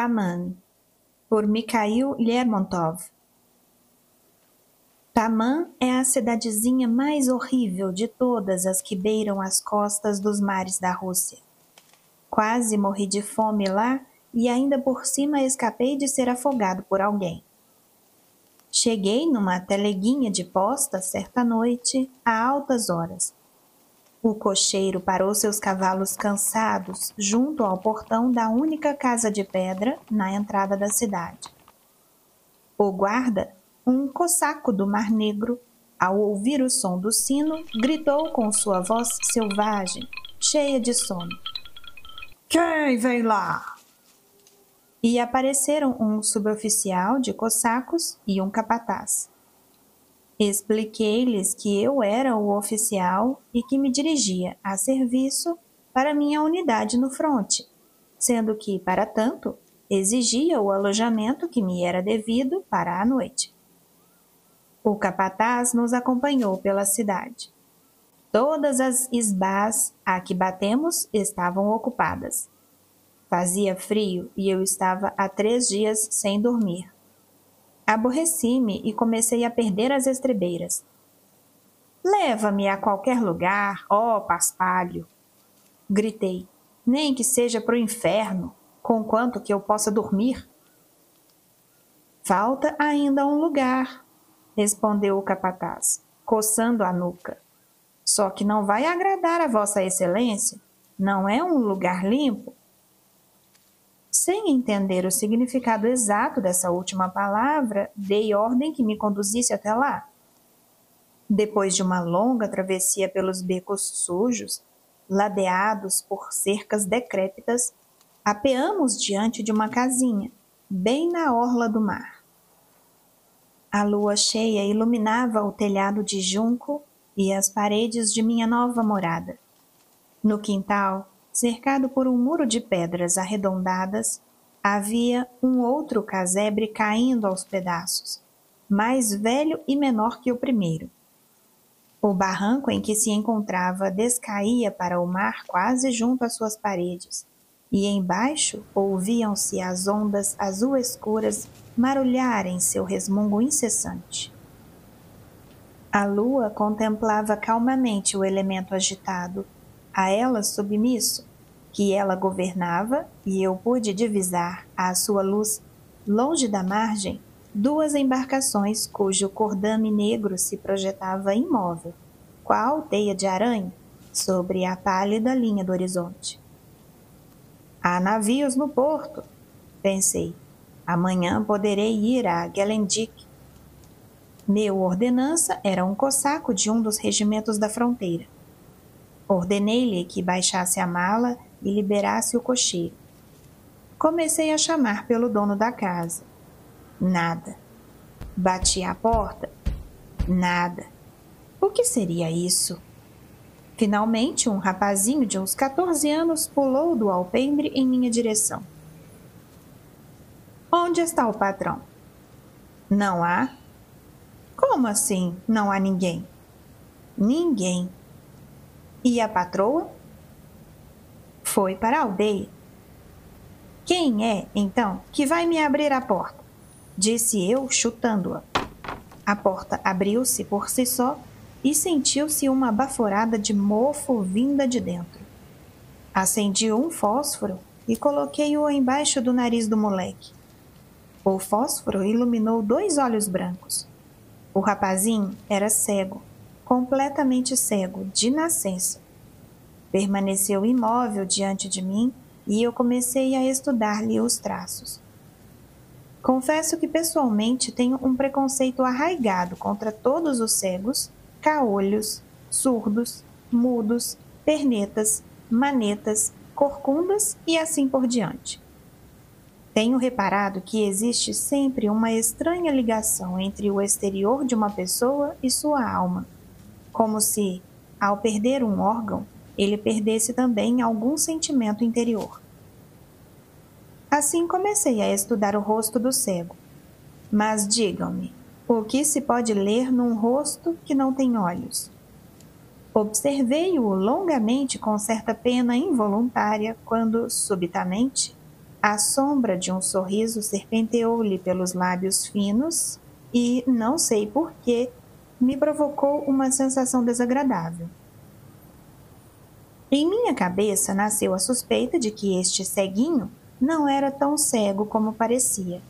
Taman, por Mikhail Lermontov. Taman é a cidadezinha mais horrível de todas as que beiram as costas dos mares da Rússia. Quase morri de fome lá e ainda por cima escapei de ser afogado por alguém. Cheguei numa teleguinha de posta certa noite, a altas horas. O cocheiro parou seus cavalos cansados junto ao portão da única casa de pedra na entrada da cidade. O guarda, um cossaco do Mar Negro, ao ouvir o som do sino, gritou com sua voz selvagem, cheia de sono: "Quem vem lá?" E apareceram um suboficial de cossacos e um capataz. Expliquei-lhes que eu era o oficial e que me dirigia a serviço para minha unidade no fronte, sendo que, para tanto, exigia o alojamento que me era devido para a noite. O capataz nos acompanhou pela cidade. Todas as isbás a que batemos estavam ocupadas. Fazia frio e eu estava há 3 dias sem dormir. Aborreci-me e comecei a perder as estrebeiras. "Leva-me a qualquer lugar, ó paspalho!" Gritei. "Nem que seja para o inferno, conquanto que eu possa dormir." "Falta ainda um lugar", respondeu o capataz, coçando a nuca. "Só que não vai agradar a Vossa Excelência. Não é um lugar limpo." Sem entender o significado exato dessa última palavra, dei ordem que me conduzisse até lá. Depois de uma longa travessia pelos becos sujos, ladeados por cercas decrépitas, apeamos diante de uma casinha, bem na orla do mar. A lua cheia iluminava o telhado de junco e as paredes de minha nova morada. No quintal, cercado por um muro de pedras arredondadas, havia um outro casebre caindo aos pedaços, mais velho e menor que o primeiro. O barranco em que se encontrava descaía para o mar quase junto às suas paredes, e embaixo ouviam-se as ondas azul-escuras marulharem seu resmungo incessante. A lua contemplava calmamente o elemento agitado, a ela submisso, que ela governava, e eu pude divisar, à sua luz, longe da margem, 2 embarcações cujo cordame negro se projetava imóvel, qual teia de aranha, sobre a pálida linha do horizonte. "Há navios no porto", pensei. "Amanhã poderei ir a Gelendzhik." Meu ordenança era um cossaco de um dos regimentos da fronteira. Ordenei-lhe que baixasse a mala e liberasse o cocheiro. Comecei a chamar pelo dono da casa. Nada. Bati à porta. Nada. O que seria isso? Finalmente, um rapazinho de uns 14 anos pulou do alpendre em minha direção. "Onde está o patrão?" "Não há." "Como assim não há ninguém?" "Ninguém." "E a patroa?" "Foi para a aldeia." "Quem é, então, que vai me abrir a porta?" disse eu, chutando-a. A porta abriu-se por si só e sentiu-se uma baforada de mofo vinda de dentro. Acendi um fósforo e coloquei-o embaixo do nariz do moleque. O fósforo iluminou 2 olhos brancos. O rapazinho era cego, completamente cego, de nascença. Permaneceu imóvel diante de mim e eu comecei a estudar-lhe os traços. Confesso que pessoalmente tenho um preconceito arraigado contra todos os cegos, caolhos, surdos, mudos, pernetas, manetas, corcundas e assim por diante. Tenho reparado que existe sempre uma estranha ligação entre o exterior de uma pessoa e sua alma, como se, ao perder um órgão, ele perdesse também algum sentimento interior. Assim comecei a estudar o rosto do cego. Mas digam-me, o que se pode ler num rosto que não tem olhos? Observei-o longamente com certa pena involuntária quando, subitamente, A sombra de um sorriso serpenteou-lhe pelos lábios finos e, não sei por quê, me provocou uma sensação desagradável. Em minha cabeça nasceu a suspeita de que este ceguinho não era tão cego como parecia.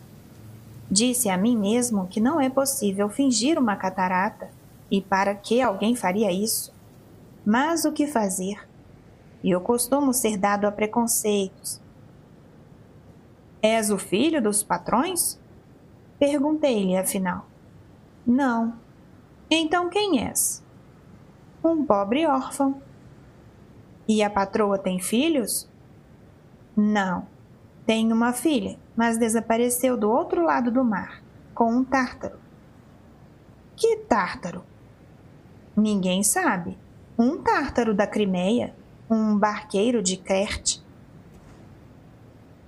Disse a mim mesmo que não é possível fingir uma catarata e para que alguém faria isso? Mas o que fazer? Eu costumo ser dado a preconceitos. És o filho dos patrões? Perguntei-lhe afinal. Não. Então quem és? Um pobre órfão. E a patroa tem filhos? Não. Tem uma filha, mas desapareceu do outro lado do mar, com um tártaro. Que tártaro? Ninguém sabe. Um tártaro da Crimeia, um barqueiro de Crete.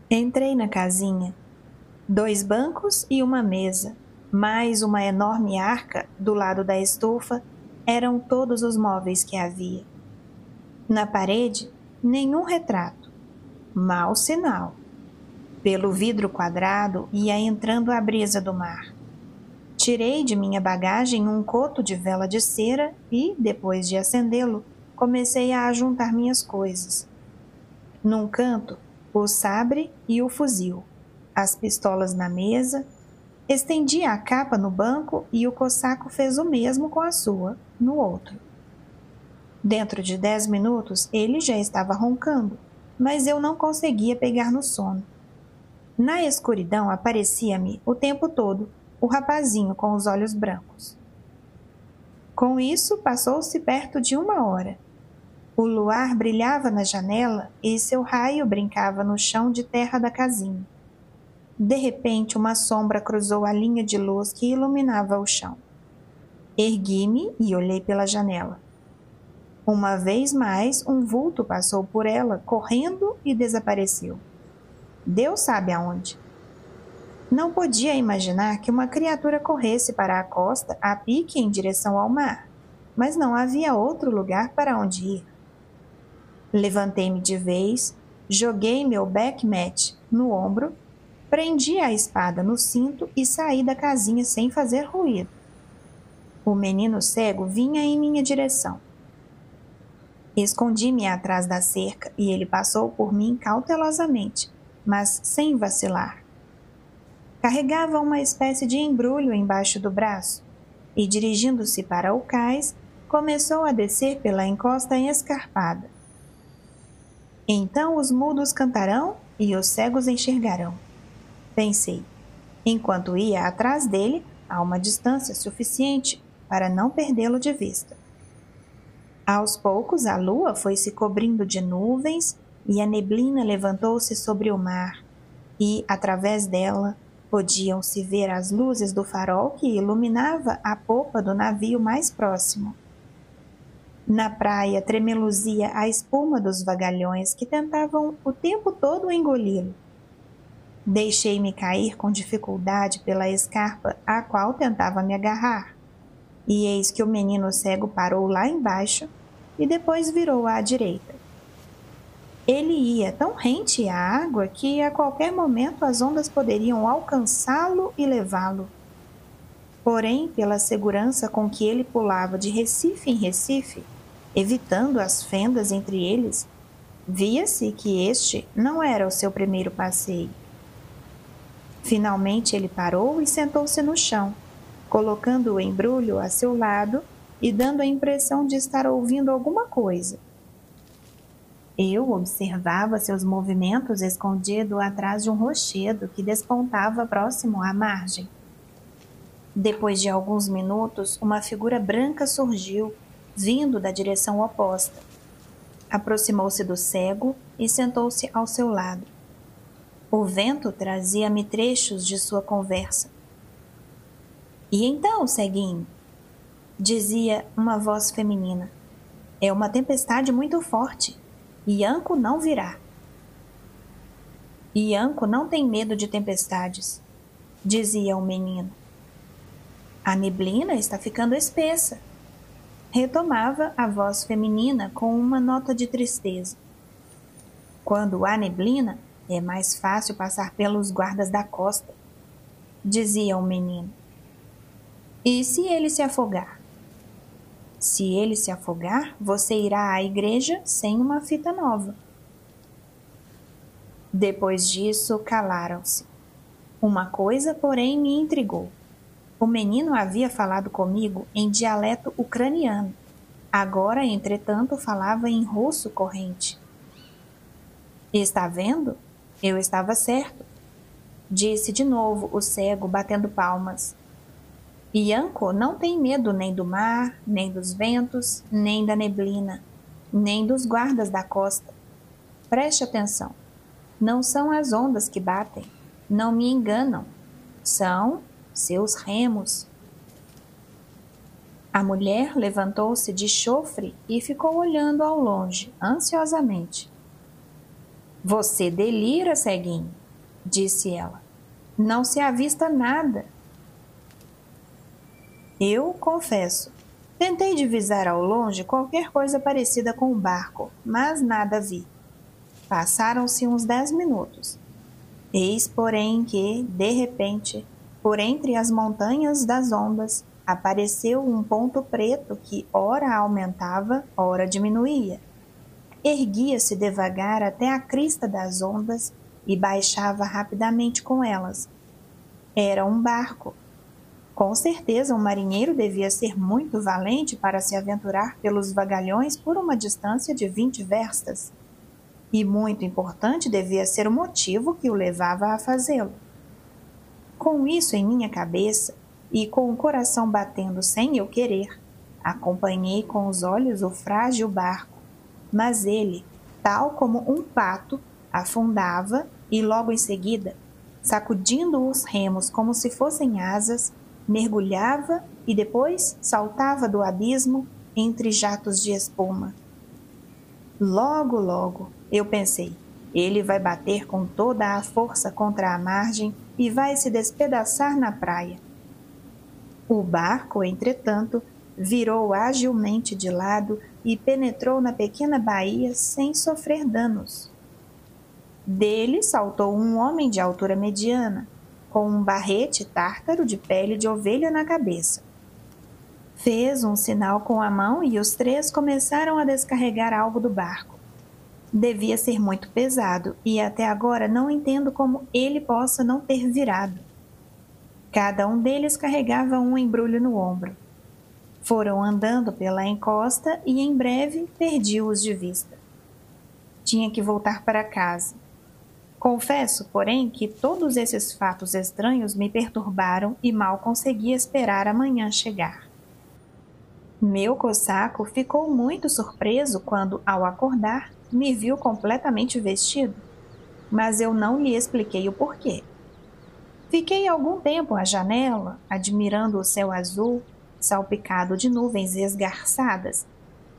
Entrei na casinha. 2 bancos e uma mesa, mais uma enorme arca do lado da estufa, eram todos os móveis que havia. Na parede, nenhum retrato. Mau sinal. Pelo vidro quadrado ia entrando a brisa do mar. Tirei de minha bagagem um coto de vela de cera e, depois de acendê-lo, comecei a ajuntar minhas coisas. Num canto, o sabre e o fuzil, as pistolas na mesa, estendi a capa no banco e o cossaco fez o mesmo com a sua, no outro. Dentro de 10 minutos, ele já estava roncando, mas eu não conseguia pegar no sono. Na escuridão aparecia-me, o tempo todo, o rapazinho com os olhos brancos. Com isso, passou-se perto de 1 hora. O luar brilhava na janela e seu raio brincava no chão de terra da casinha. De repente, uma sombra cruzou a linha de luz que iluminava o chão. Ergui-me e olhei pela janela. Uma vez mais, um vulto passou por ela, correndo e desapareceu. Deus sabe aonde. Não podia imaginar que uma criatura corresse para a costa a pique em direção ao mar, mas não havia outro lugar para onde ir. Levantei-me de vez, joguei meu backmatch no ombro, prendi a espada no cinto e saí da casinha sem fazer ruído. O menino cego vinha em minha direção. Escondi-me atrás da cerca e ele passou por mim cautelosamente, mas sem vacilar. Carregava uma espécie de embrulho embaixo do braço e, dirigindo-se para o cais, começou a descer pela encosta escarpada. Então os mudos cantarão e os cegos enxergarão, pensei, enquanto ia atrás dele a uma distância suficiente para não perdê-lo de vista. Aos poucos a lua foi se cobrindo de nuvens e a neblina levantou-se sobre o mar e, através dela, podiam-se ver as luzes do farol que iluminava a popa do navio mais próximo. Na praia tremeluzia a espuma dos vagalhões que tentavam o tempo todo engoli-lo. Deixei-me cair com dificuldade pela escarpa à qual tentava me agarrar, e eis que o menino cego parou lá embaixo e depois virou à direita. Ele ia tão rente à água que a qualquer momento as ondas poderiam alcançá-lo e levá-lo. Porém, pela segurança com que ele pulava de recife em recife, evitando as fendas entre eles, via-se que este não era o seu primeiro passeio. Finalmente ele parou e sentou-se no chão, colocando o embrulho a seu lado e dando a impressão de estar ouvindo alguma coisa. Eu observava seus movimentos escondido atrás de um rochedo que despontava próximo à margem. Depois de alguns minutos, uma figura branca surgiu, vindo da direção oposta. Aproximou-se do cego e sentou-se ao seu lado. O vento trazia-me trechos de sua conversa. E então, ceguinho? Dizia uma voz feminina. É uma tempestade muito forte. Ianco não virá. Ianco não tem medo de tempestades, dizia o menino. A neblina está ficando espessa. Retomava a voz feminina com uma nota de tristeza. Quando há neblina, É mais fácil passar pelos guardas da costa, dizia o menino. E se ele se afogar? Se ele se afogar, você irá à igreja sem uma fita nova. Depois disso, calaram-se. Uma coisa, porém, me intrigou. O menino havia falado comigo em dialeto ucraniano. Agora, entretanto, falava em russo corrente. Está vendo? Eu estava certo, disse de novo o cego, batendo palmas. Yanko não tem medo nem do mar, nem dos ventos, nem da neblina, nem dos guardas da costa. Preste atenção. Não são as ondas que batem, não me enganam. São seus remos. A mulher levantou-se de chofre e ficou olhando ao longe, ansiosamente. Você delira, ceguinho, disse ela. Não se avista nada. Eu confesso, tentei divisar ao longe qualquer coisa parecida com um barco, mas nada vi. Passaram-se uns 10 minutos. Eis, porém, que, de repente, por entre as montanhas das ondas, apareceu um ponto preto que ora aumentava, ora diminuía. Erguia-se devagar até a crista das ondas e baixava rapidamente com elas. Era um barco. Com certeza um marinheiro devia ser muito valente para se aventurar pelos vagalhões por uma distância de 20 verstas. E muito importante devia ser o motivo que o levava a fazê-lo. Com isso em minha cabeça, e com o coração batendo sem eu querer, acompanhei com os olhos o frágil barco, mas ele, tal como um pato, afundava e logo em seguida, sacudindo os remos como se fossem asas, mergulhava e depois saltava do abismo entre jatos de espuma. Logo, logo, eu pensei, ele vai bater com toda a força contra a margem e vai se despedaçar na praia. O barco, entretanto, virou agilmente de lado e penetrou na pequena baía sem sofrer danos. Dele saltou um homem de altura mediana, com um barrete tártaro de pele de ovelha na cabeça. Fez um sinal com a mão e os três começaram a descarregar algo do barco. Devia ser muito pesado e até agora não entendo como ele possa não ter virado. Cada um deles carregava um embrulho no ombro. Foram andando pela encosta e em breve perdi-os de vista. Tinha que voltar para casa. Confesso, porém, que todos esses fatos estranhos me perturbaram e mal consegui esperar a manhã chegar. Meu cossaco ficou muito surpreso quando, ao acordar, me viu completamente vestido, mas eu não lhe expliquei o porquê. Fiquei algum tempo à janela, admirando o céu azul, salpicado de nuvens esgarçadas,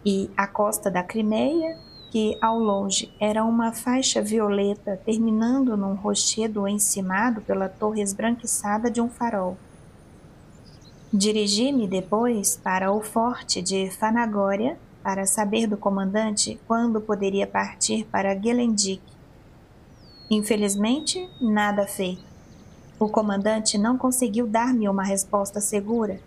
e a costa da Crimeia, que ao longe era uma faixa violeta terminando num rochedo encimado pela torre esbranquiçada de um farol. Dirigi-me depois para o forte de Fanagória para saber do comandante quando poderia partir para Gelendik. Infelizmente, nada feito. O comandante não conseguiu dar-me uma resposta segura.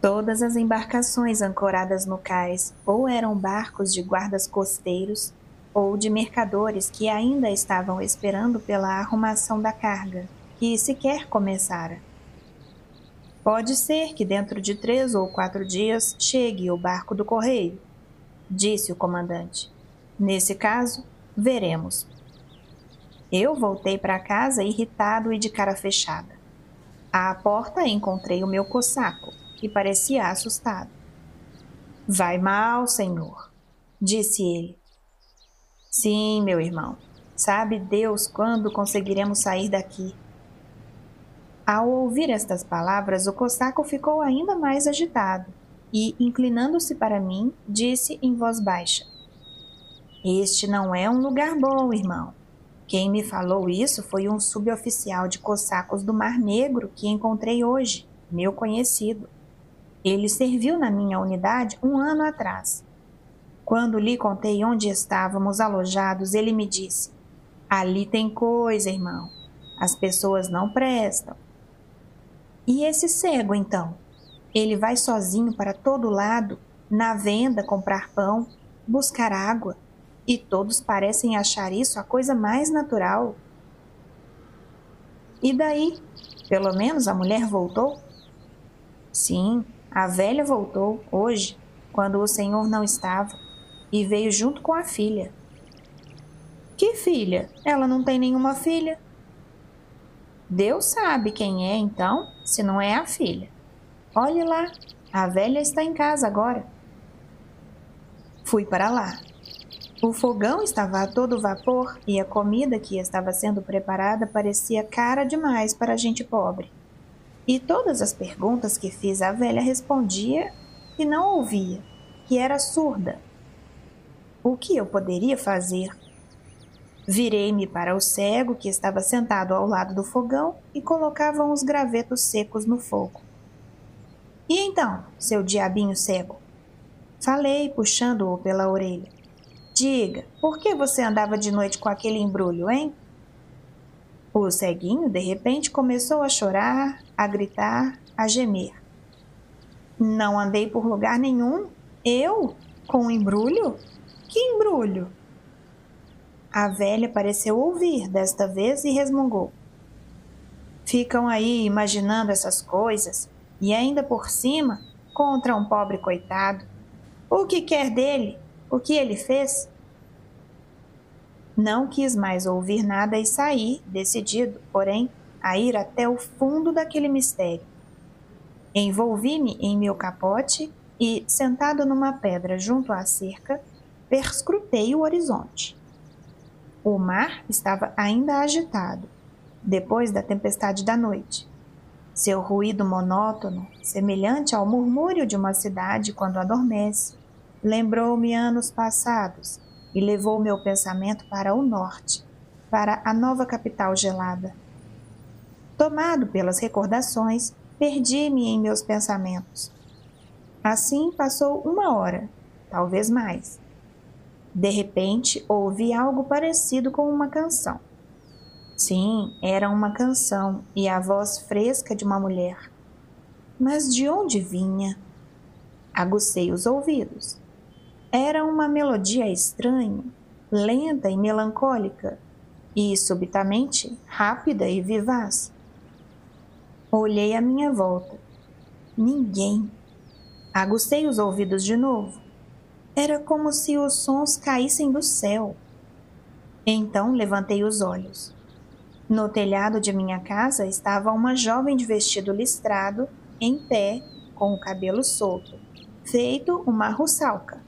Todas as embarcações ancoradas no cais ou eram barcos de guardas costeiros ou de mercadores que ainda estavam esperando pela arrumação da carga, que sequer começara. Pode ser que dentro de 3 ou 4 dias chegue o barco do correio, disse o comandante. Nesse caso, veremos. Eu voltei para casa irritado e de cara fechada. À porta encontrei o meu cossaco, que parecia assustado. Vai mal, senhor, disse ele. Sim, meu irmão. Sabe Deus quando conseguiremos sair daqui. Ao ouvir estas palavras, o cossaco ficou ainda mais agitado e, inclinando-se para mim, disse em voz baixa: Este não é um lugar bom, irmão. Quem me falou isso foi um suboficial de cossacos do Mar Negro que encontrei hoje, meu conhecido. Ele serviu na minha unidade 1 ano atrás. Quando lhe contei onde estávamos alojados, ele me disse: Ali tem coisa, irmão. As pessoas não prestam. E esse cego, então? Ele vai sozinho para todo lado, na venda comprar pão, buscar água, e todos parecem achar isso a coisa mais natural. E daí? Pelo menos a mulher voltou? Sim, a velha voltou hoje, quando o senhor não estava, e veio junto com a filha. Que filha? Ela não tem nenhuma filha. Deus sabe quem é, então, se não é a filha. Olhe lá, a velha está em casa agora. Fui para lá. O fogão estava a todo vapor e a comida que estava sendo preparada parecia cara demais para gente pobre. E todas as perguntas que fiz à velha respondia que não ouvia, que era surda. O que eu poderia fazer? Virei-me para o cego que estava sentado ao lado do fogão e colocava uns gravetos secos no fogo. E então, seu diabinho cego? Falei, puxando-o pela orelha. Diga, por que você andava de noite com aquele embrulho, hein? O ceguinho, de repente, começou a chorar, a gritar, a gemer. Não andei por lugar nenhum? Eu? Com um embrulho? Que embrulho? A velha pareceu ouvir desta vez e resmungou. Ficam aí imaginando essas coisas e ainda por cima contra um pobre coitado. O que quer dele? O que ele fez? Não quis mais ouvir nada e saí, decidido, porém, a ir até o fundo daquele mistério. Envolvi-me em meu capote e, sentado numa pedra junto à cerca, perscrutei o horizonte. O mar estava ainda agitado, depois da tempestade da noite. Seu ruído monótono, semelhante ao murmúrio de uma cidade quando adormece, lembrou-me anos passados e levou meu pensamento para o norte, para a nova capital gelada. Tomado pelas recordações, perdi-me em meus pensamentos. Assim passou uma hora, talvez mais. De repente, ouvi algo parecido com uma canção. Sim, era uma canção e a voz fresca de uma mulher. Mas de onde vinha? Agucei os ouvidos. Era uma melodia estranha, lenta e melancólica, e, subitamente, rápida e vivaz. Olhei à minha volta. Ninguém. Agucei os ouvidos de novo. Era como se os sons caíssem do céu. Então levantei os olhos. No telhado de minha casa estava uma jovem de vestido listrado, em pé, com o cabelo solto, feito uma russalka.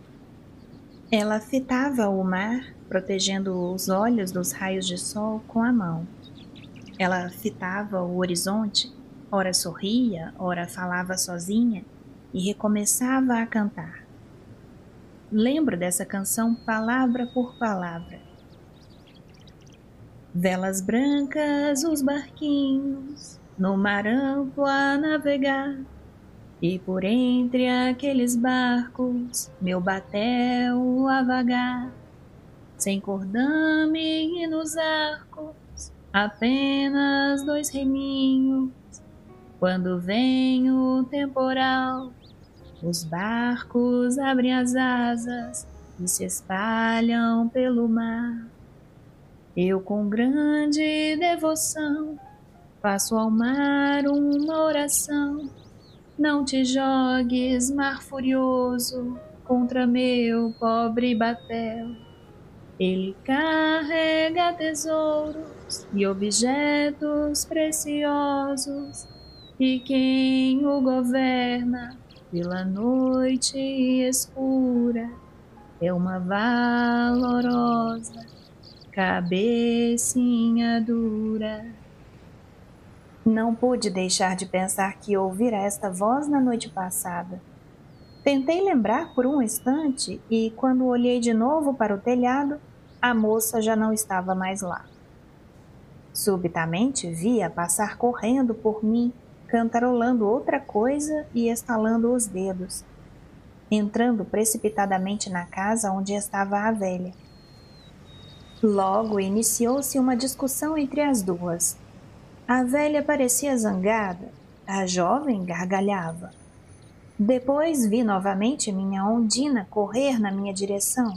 Ela fitava o mar, protegendo os olhos dos raios de sol com a mão. Ela fitava o horizonte, ora sorria, ora falava sozinha e recomeçava a cantar. Lembro dessa canção palavra por palavra. Velas brancas, os barquinhos, no mar amplo a navegar, e por entre aqueles barcos, meu batel a vagar, sem cordame e nos arcos, apenas dois reminhos. Quando vem o temporal, os barcos abrem as asas e se espalham pelo mar. Eu, com grande devoção, faço ao mar uma oração. Não te jogues, mar furioso, contra meu pobre batel. Ele carrega tesouros e objetos preciosos, e quem o governa pela noite escura é uma valorosa cabecinha dura. Não pude deixar de pensar que ouvira esta voz na noite passada. Tentei lembrar por um instante e, quando olhei de novo para o telhado, a moça já não estava mais lá. Subitamente vi-a passar correndo por mim, cantarolando outra coisa e estalando os dedos, entrando precipitadamente na casa onde estava a velha. Logo iniciou-se uma discussão entre as duas. A velha parecia zangada, a jovem gargalhava. Depois vi novamente minha Ondina correr na minha direção.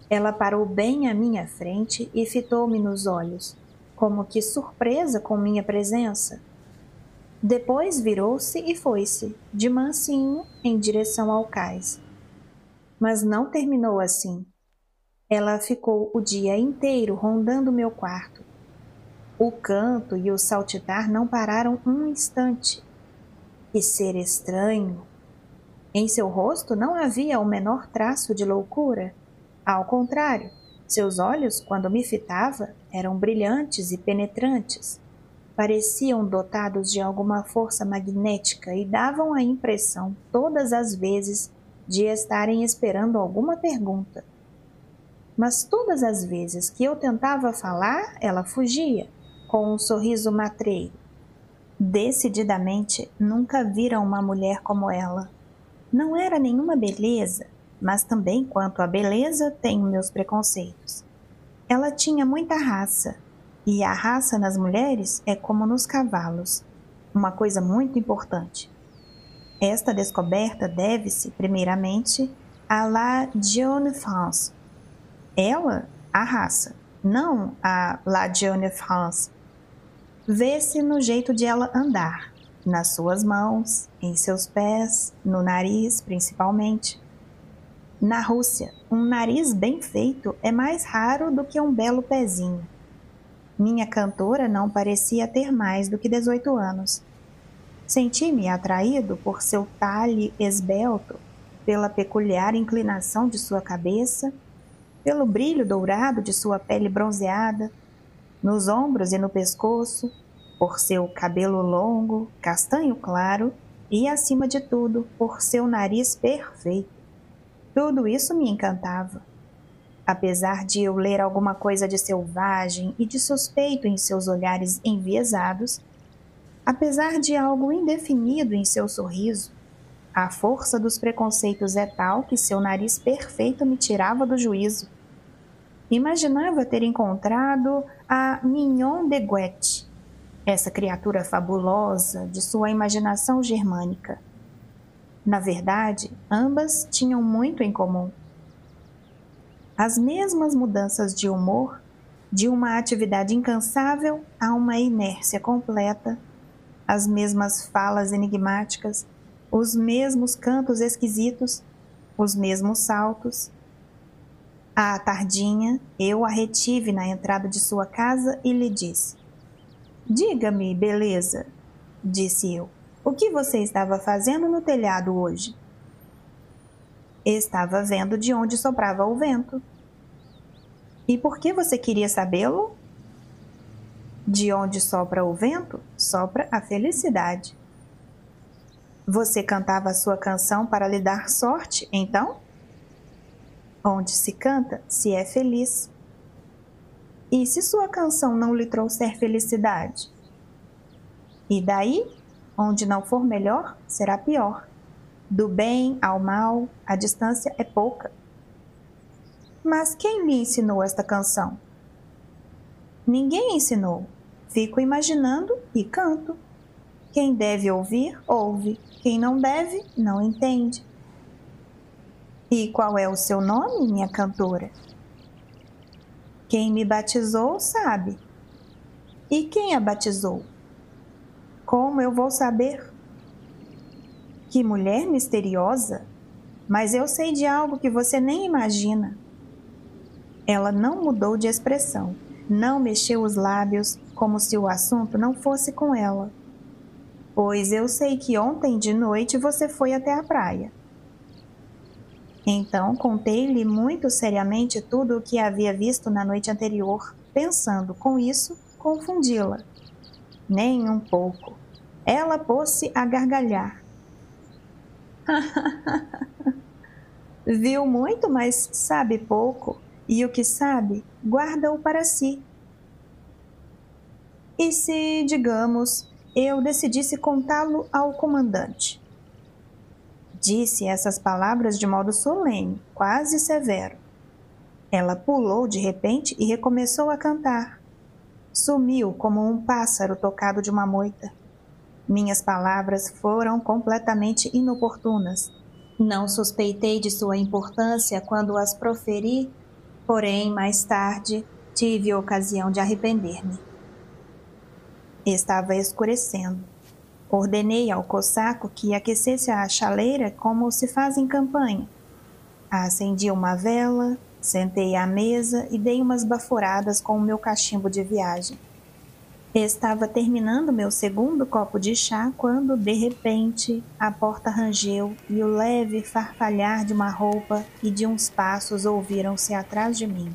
Ela parou bem à minha frente e fitou-me nos olhos, como que surpresa com minha presença. Depois virou-se e foi-se, de mansinho, em direção ao cais. Mas não terminou assim. Ela ficou o dia inteiro rondando meu quarto. O canto e o saltitar não pararam um instante. Que ser estranho! Em seu rosto não havia o menor traço de loucura. Ao contrário, seus olhos, quando me fitava, eram brilhantes e penetrantes. Pareciam dotados de alguma força magnética e davam a impressão, todas as vezes, de estarem esperando alguma pergunta. Mas todas as vezes que eu tentava falar, ela fugia, com um sorriso matreiro. Decididamente, nunca vira uma mulher como ela. Não era nenhuma beleza, mas também quanto à beleza tenho meus preconceitos. Ela tinha muita raça, e a raça nas mulheres é como nos cavalos, uma coisa muito importante. Esta descoberta deve-se, primeiramente, à La Jeune France. Ela, a raça, não a La Jeune France. Vê-se no jeito de ela andar, nas suas mãos, em seus pés, no nariz, principalmente. Na Rússia, um nariz bem feito é mais raro do que um belo pezinho. Minha cantora não parecia ter mais do que 18 anos. Senti-me atraído por seu talhe esbelto, pela peculiar inclinação de sua cabeça, pelo brilho dourado de sua pele bronzeada, nos ombros e no pescoço, por seu cabelo longo, castanho claro e, acima de tudo, por seu nariz perfeito. Tudo isso me encantava. Apesar de eu ler alguma coisa de selvagem e de suspeito em seus olhares enviesados, apesar de algo indefinido em seu sorriso, a força dos preconceitos é tal que seu nariz perfeito me tirava do juízo. Imaginava ter encontrado a Mignon de Guet, essa criatura fabulosa de sua imaginação germânica. Na verdade, ambas tinham muito em comum. As mesmas mudanças de humor, de uma atividade incansável a uma inércia completa, as mesmas falas enigmáticas, os mesmos cantos esquisitos, os mesmos saltos. À tardinha, eu a retive na entrada de sua casa e lhe disse: "Diga-me, beleza", disse eu, "o que você estava fazendo no telhado hoje?" "Estava vendo de onde soprava o vento." "E por que você queria sabê-lo?" "De onde sopra o vento, sopra a felicidade." "Você cantava a sua canção para lhe dar sorte, então?" "Onde se canta, se é feliz." "E se sua canção não lhe trouxer felicidade?" "E daí? Onde não for melhor, será pior. Do bem ao mal, a distância é pouca." "Mas quem lhe ensinou esta canção?" "Ninguém ensinou. Fico imaginando e canto. Quem deve ouvir, ouve. Quem não deve, não entende." "E qual é o seu nome, minha cantora?" "Quem me batizou sabe." "E quem a batizou?" "Como eu vou saber?" "Que mulher misteriosa! Mas eu sei de algo que você nem imagina." Ela não mudou de expressão, não mexeu os lábios, como se o assunto não fosse com ela. "Pois eu sei que ontem de noite você foi até a praia." Então contei-lhe muito seriamente tudo o que havia visto na noite anterior, pensando, com isso, confundi-la. Nem um pouco. Ela pôs-se a gargalhar. "Viu muito, mas sabe pouco, e o que sabe, guarda-o para si." "E se, digamos, eu decidisse contá-lo ao comandante?" Disse essas palavras de modo solene, quase severo. Ela pulou de repente e recomeçou a cantar. Sumiu como um pássaro tocado de uma moita. Minhas palavras foram completamente inoportunas. Não suspeitei de sua importância quando as proferi, porém, mais tarde, tive ocasião de arrepender-me. Estava escurecendo. Ordenei ao cossaco que aquecesse a chaleira como se faz em campanha. Acendi uma vela, sentei à mesa e dei umas baforadas com o meu cachimbo de viagem. Estava terminando meu segundo copo de chá quando, de repente, a porta rangeu e o leve farfalhar de uma roupa e de uns passos ouviram-se atrás de mim.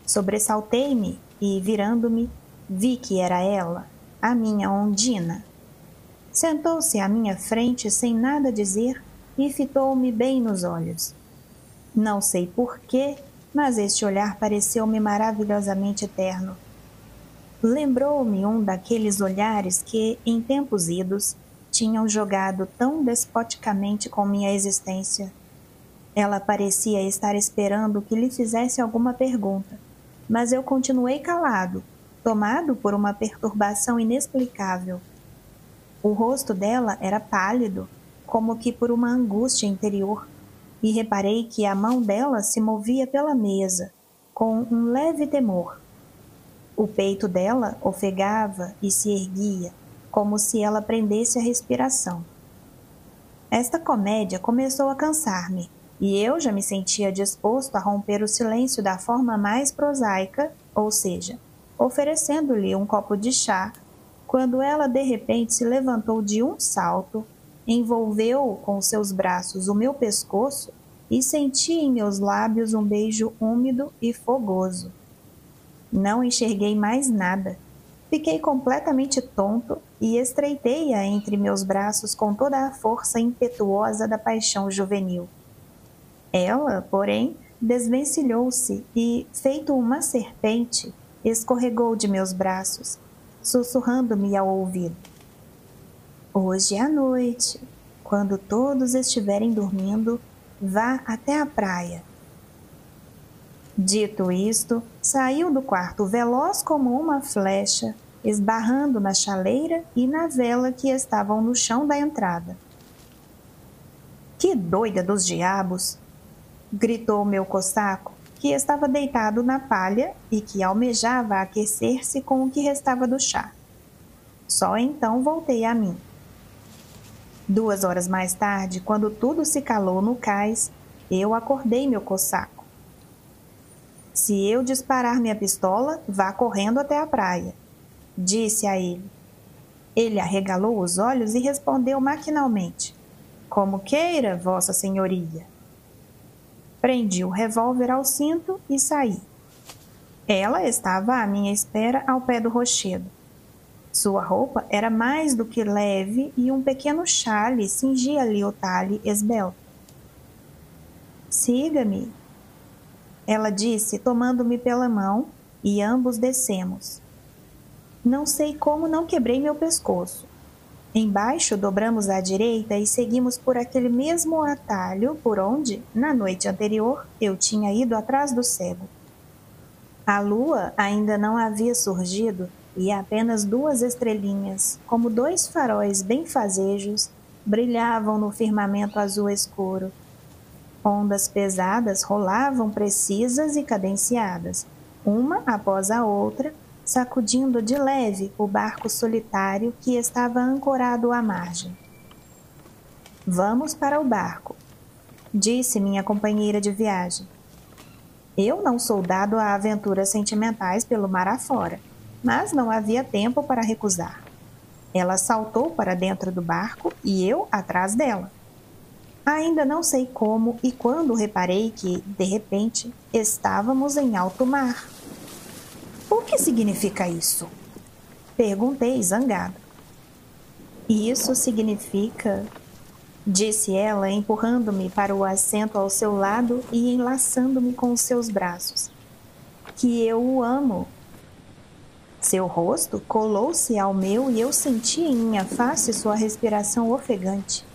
Sobressaltei-me e, virando-me, vi que era ela, a minha Ondina. Sentou-se à minha frente sem nada dizer e fitou-me bem nos olhos. Não sei porquê, mas este olhar pareceu-me maravilhosamente eterno. Lembrou-me um daqueles olhares que, em tempos idos, tinham jogado tão despoticamente com minha existência. Ela parecia estar esperando que lhe fizesse alguma pergunta, mas eu continuei calado, tomado por uma perturbação inexplicável. O rosto dela era pálido, como que por uma angústia interior, e reparei que a mão dela se movia pela mesa, com um leve temor. O peito dela ofegava e se erguia, como se ela prendesse a respiração. Esta comédia começou a cansar-me, e eu já me sentia disposto a romper o silêncio da forma mais prosaica, ou seja, oferecendo-lhe um copo de chá, quando ela de repente se levantou de um salto, envolveu com seus braços o meu pescoço e senti em meus lábios um beijo úmido e fogoso. Não enxerguei mais nada. Fiquei completamente tonto e estreitei-a entre meus braços com toda a força impetuosa da paixão juvenil. Ela, porém, desvencilhou-se e, feito uma serpente, escorregou de meus braços, sussurrando-me ao ouvido. Hoje à noite, quando todos estiverem dormindo, vá até a praia. Dito isto, saiu do quarto veloz como uma flecha, esbarrando na chaleira e na vela que estavam no chão da entrada. Que doida dos diabos! Gritou meu cossaco, que estava deitado na palha e que almejava aquecer-se com o que restava do chá. Só então voltei a mim. 2 horas mais tarde, quando tudo se calou no cais, eu acordei meu cossaco. Se eu disparar minha pistola, vá correndo até a praia, disse a ele. Ele arregalou os olhos e respondeu maquinalmente. Como queira, vossa senhoria. Prendi o revólver ao cinto e saí. Ela estava à minha espera ao pé do rochedo. Sua roupa era mais do que leve e um pequeno chale cingia-lhe o talhe esbelto. Siga-me, ela disse, tomando-me pela mão, e ambos descemos. Não sei como não quebrei meu pescoço. Embaixo dobramos à direita e seguimos por aquele mesmo atalho por onde, na noite anterior, eu tinha ido atrás do cego. A lua ainda não havia surgido e apenas 2 estrelinhas, como 2 faróis benfazejos, brilhavam no firmamento azul escuro. Ondas pesadas rolavam precisas e cadenciadas, uma após a outra, sacudindo de leve o barco solitário que estava ancorado à margem. Vamos para o barco, disse minha companheira de viagem. Eu não sou dado a aventuras sentimentais pelo mar afora, mas não havia tempo para recusar. Ela saltou para dentro do barco e eu atrás dela. Ainda não sei como e quando reparei que, de repente, estávamos em alto mar. O que significa isso? Perguntei zangado. Isso significa, disse ela, empurrando-me para o assento ao seu lado e enlaçando-me com os seus braços, que eu o amo. Seu rosto colou-se ao meu e eu senti em minha face sua respiração ofegante.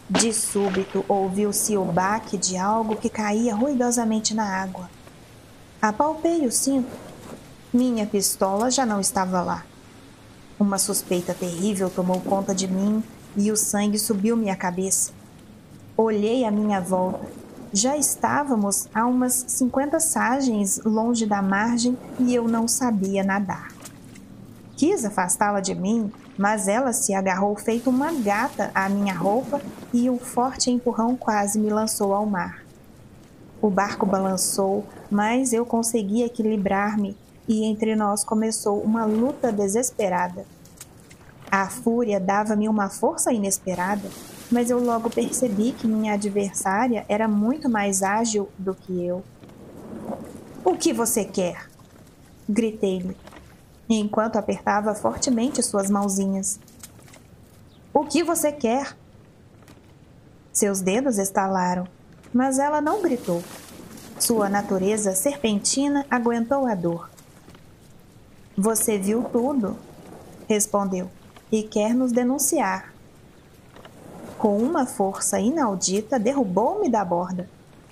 De súbito ouviu-se o baque de algo que caía ruidosamente na água. Apalpei o cinto. Minha pistola já não estava lá. Uma suspeita terrível tomou conta de mim e o sangue subiu-me à cabeça. Olhei à minha volta. Já estávamos a umas 50 sagens longe da margem e eu não sabia nadar. Quis afastá-la de mim, mas ela se agarrou feito uma gata à minha roupa e um forte empurrão quase me lançou ao mar. O barco balançou, mas eu consegui equilibrar-me e entre nós começou uma luta desesperada. A fúria dava-me uma força inesperada, mas eu logo percebi que minha adversária era muito mais ágil do que eu. "O que você quer?" gritei-lhe, enquanto apertava fortemente suas mãozinhas. "O que você quer?" Seus dedos estalaram, mas ela não gritou. Sua natureza serpentina aguentou a dor. "Você viu tudo", respondeu, "e quer nos denunciar." Com uma força inaudita, derrubou-me da borda.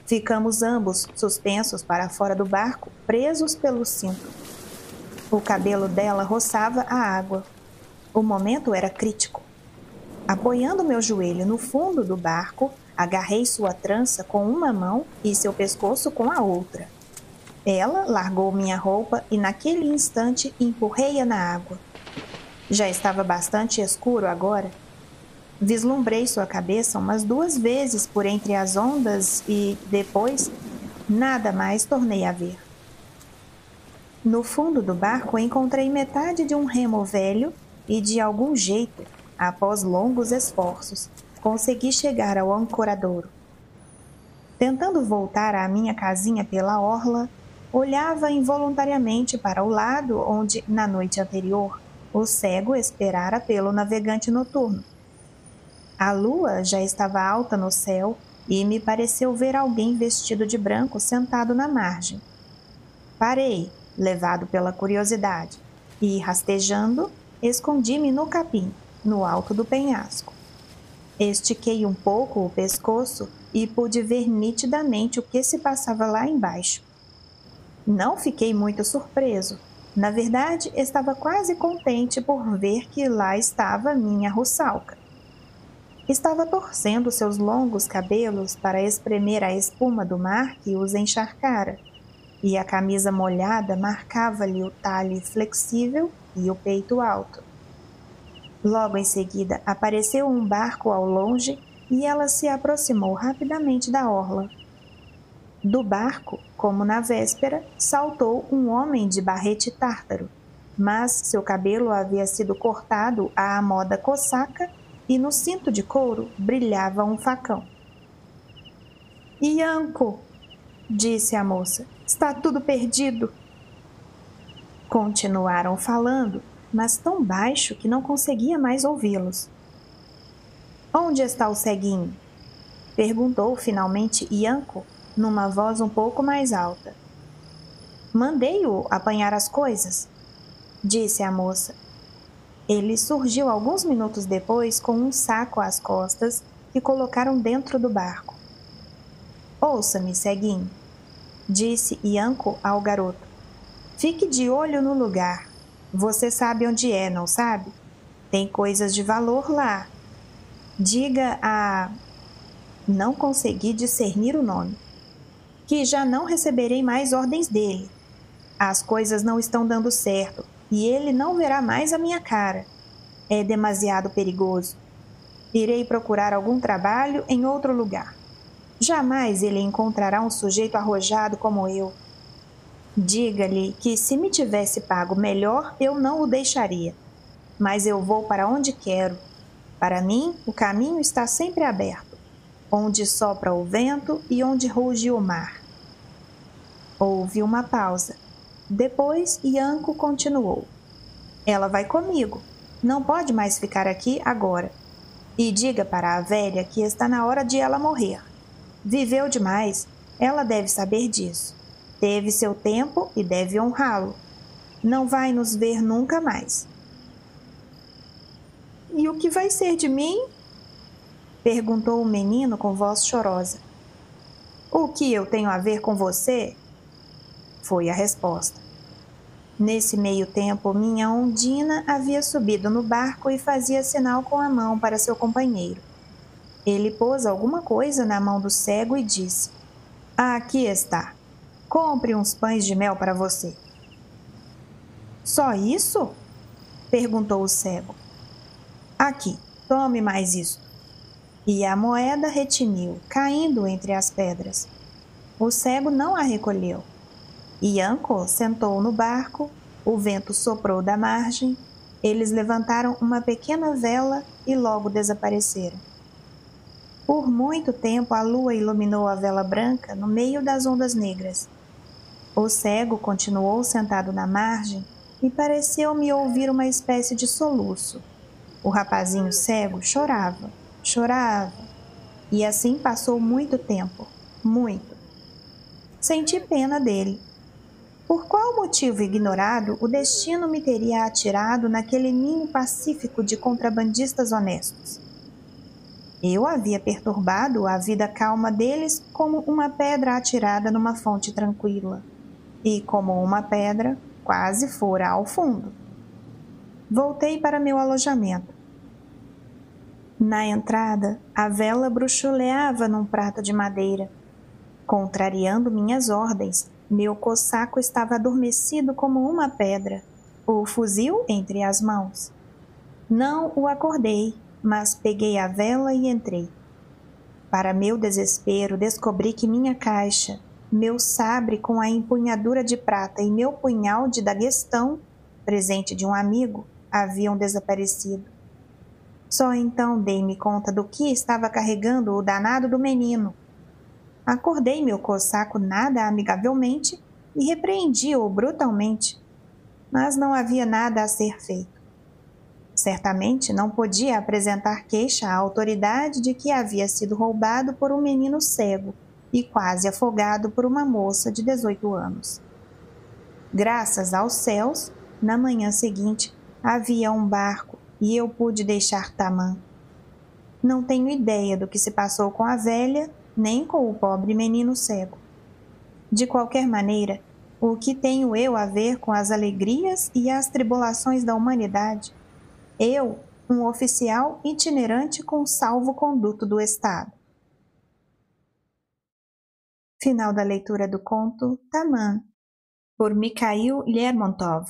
Ficamos ambos suspensos para fora do barco, presos pelo cinto. O cabelo dela roçava a água. O momento era crítico. Apoiando meu joelho no fundo do barco, agarrei sua trança com uma mão e seu pescoço com a outra. Ela largou minha roupa e naquele instante empurrei-a na água. Já estava bastante escuro agora. Vislumbrei sua cabeça umas 2 vezes por entre as ondas e, depois, nada mais tornei a ver. No fundo do barco encontrei metade de um remo velho e, de algum jeito, após longos esforços, consegui chegar ao ancoradouro. Tentando voltar à minha casinha pela orla, olhava involuntariamente para o lado onde, na noite anterior, o cego esperara pelo navegante noturno. A lua já estava alta no céu e me pareceu ver alguém vestido de branco sentado na margem. Parei, levado pela curiosidade, e, rastejando, escondi-me no capim, no alto do penhasco. Estiquei um pouco o pescoço e pude ver nitidamente o que se passava lá embaixo. Não fiquei muito surpreso. Na verdade, estava quase contente por ver que lá estava minha Russalka. Estava torcendo seus longos cabelos para espremer a espuma do mar que os encharcara, e a camisa molhada marcava-lhe o talhe flexível e o peito alto. Logo em seguida apareceu um barco ao longe e ela se aproximou rapidamente da orla. Do barco, como na véspera, saltou um homem de barrete tártaro, mas seu cabelo havia sido cortado à moda cosaca e no cinto de couro brilhava um facão. "Ianco", disse a moça, "está tudo perdido." Continuaram falando, mas tão baixo que não conseguia mais ouvi-los. "Onde está o ceguinho?" perguntou finalmente Ianco, numa voz um pouco mais alta. "Mandei-o apanhar as coisas", disse a moça. Ele surgiu alguns minutos depois com um saco às costas que colocaram dentro do barco. "Ouça-me, ceguinho", disse Ianco ao garoto. "Fique de olho no lugar. Você sabe onde é, não sabe? Tem coisas de valor lá. Diga a..." Não consegui discernir o nome. "Que já não receberei mais ordens dele. As coisas não estão dando certo e ele não verá mais a minha cara. É demasiado perigoso. Irei procurar algum trabalho em outro lugar. Jamais ele encontrará um sujeito arrojado como eu. Diga-lhe que se me tivesse pago melhor, eu não o deixaria. Mas eu vou para onde quero. Para mim, o caminho está sempre aberto, onde sopra o vento e onde ruge o mar." Houve uma pausa. Depois, Ianco continuou. "Ela vai comigo. Não pode mais ficar aqui agora. E diga para a velha que está na hora de ela morrer. Viveu demais. Ela deve saber disso. Teve seu tempo e deve honrá-lo. Não vai nos ver nunca mais." "E o que vai ser de mim?" perguntou o menino com voz chorosa. "O que eu tenho a ver com você?" foi a resposta. Nesse meio tempo, minha Ondina havia subido no barco e fazia sinal com a mão para seu companheiro. Ele pôs alguma coisa na mão do cego e disse: Aqui está. Compre uns pães de mel para você. Só isso? Perguntou o cego. Aqui, tome mais isto. E a moeda retiniu, caindo entre as pedras. O cego não a recolheu. Ianco sentou no barco, o vento soprou da margem, eles levantaram uma pequena vela e logo desapareceram. Por muito tempo a lua iluminou a vela branca no meio das ondas negras. O cego continuou sentado na margem e pareceu-me ouvir uma espécie de soluço. O rapazinho cego chorava, chorava, e assim passou muito tempo, muito. Senti pena dele. Por qual motivo ignorado o destino me teria atirado naquele ninho pacífico de contrabandistas honestos? Eu havia perturbado a vida calma deles como uma pedra atirada numa fonte tranquila, e como uma pedra, quase fora ao fundo. Voltei para meu alojamento. Na entrada, a vela bruxuleava num prato de madeira. Contrariando minhas ordens, meu cossaco estava adormecido como uma pedra, o fuzil entre as mãos. Não o acordei, mas peguei a vela e entrei. Para meu desespero, descobri que minha caixa, meu sabre com a empunhadura de prata e meu punhal de daguestão, presente de um amigo, haviam desaparecido. Só então dei-me conta do que estava carregando o danado do menino. Acordei meu cossaco nada amigavelmente e repreendi-o brutalmente, mas não havia nada a ser feito. Certamente não podia apresentar queixa à autoridade de que havia sido roubado por um menino cego e quase afogado por uma moça de 18 anos. Graças aos céus, na manhã seguinte havia um barco e eu pude deixar Tamã. Não tenho ideia do que se passou com a velha, nem com o pobre menino cego. De qualquer maneira, o que tenho eu a ver com as alegrias e as tribulações da humanidade? Eu, um oficial itinerante com salvo-conduto do Estado. Final da leitura do conto Tamã, por Mikhail Lermontov.